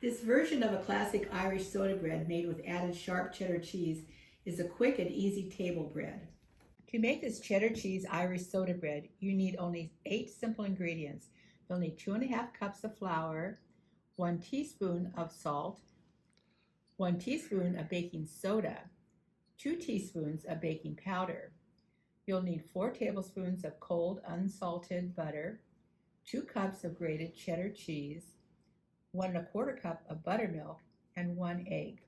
This version of a classic Irish soda bread made with added sharp cheddar cheese is a quick and easy table bread. To make this cheddar cheese Irish soda bread, you need only 8 simple ingredients. You'll need 2½ cups of flour, 1 teaspoon of salt, 1 teaspoon of baking soda, 2 teaspoons of baking powder. You'll need 4 tablespoons of cold unsalted butter, 2 cups of grated cheddar cheese, 1¼ cup of buttermilk, and 1 egg.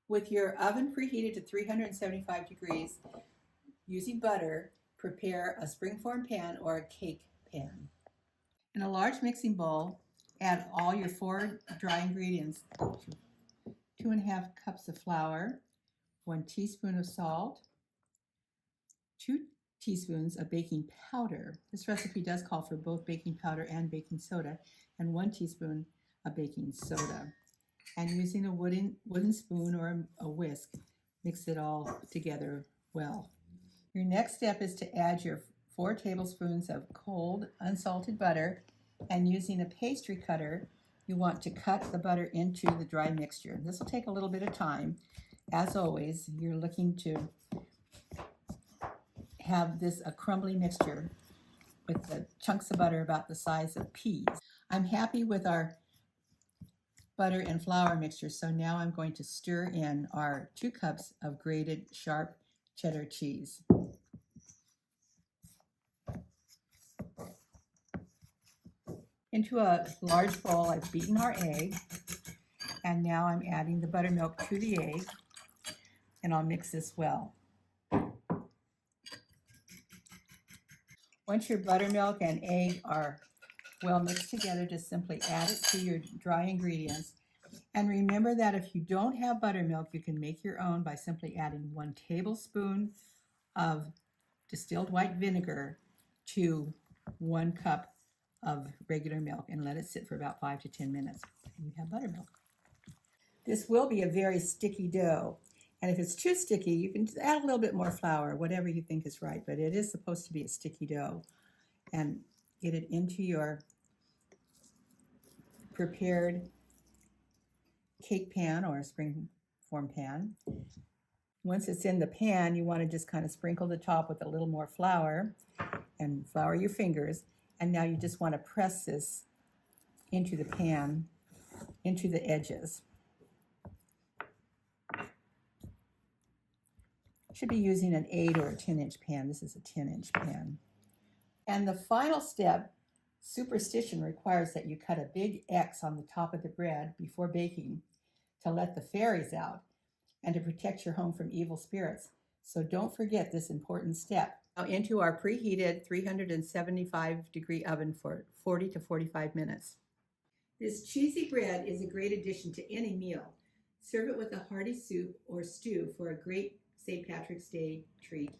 With your oven preheated to 375 degrees, using butter, prepare a springform pan or a cake pan. In a large mixing bowl, add all your 4 dry ingredients: 2½ cups of flour, 1 teaspoon of salt, 2 teaspoons of baking powder. This recipe does call for both baking powder and baking soda, and 1 teaspoon of baking soda. And using a wooden spoon or a whisk, mix it all together well. Your next step is to add your 4 tablespoons of cold unsalted butter, and using a pastry cutter, you want to cut the butter into the dry mixture. This will take a little bit of time. As always, you're looking to have this a crumbly mixture with the chunks of butter about the size of peas. I'm happy with our butter and flour mixture, so now I'm going to stir in our 2 cups of grated sharp cheddar cheese. Into a large bowl, I've beaten our egg, and now I'm adding the buttermilk to the egg, and I'll mix this well. Once your buttermilk and egg are well mixed together, just simply add it to your dry ingredients. And remember that if you don't have buttermilk, you can make your own by simply adding 1 tablespoon of distilled white vinegar to 1 cup of regular milk, and let it sit for about 5 to 10 minutes. You have buttermilk. This will be a very sticky dough, and if it's too sticky, you can just add a little bit more flour, whatever you think is right, but it is supposed to be a sticky dough. And get it into your prepared cake pan or a springform pan. Once it's in the pan, you want to just kind of sprinkle the top with a little more flour and flour your fingers. And now you just want to press this into the pan, into the edges. Should be using an 8 or a 10-inch pan. This is a 10-inch pan. And the final step, superstition requires that you cut a big X on the top of the bread before baking to let the fairies out and to protect your home from evil spirits. So don't forget this important step. Now into our preheated 375-degree oven for 40 to 45 minutes. This cheesy bread is a great addition to any meal. Serve it with a hearty soup or stew for a great St. Patrick's Day treat.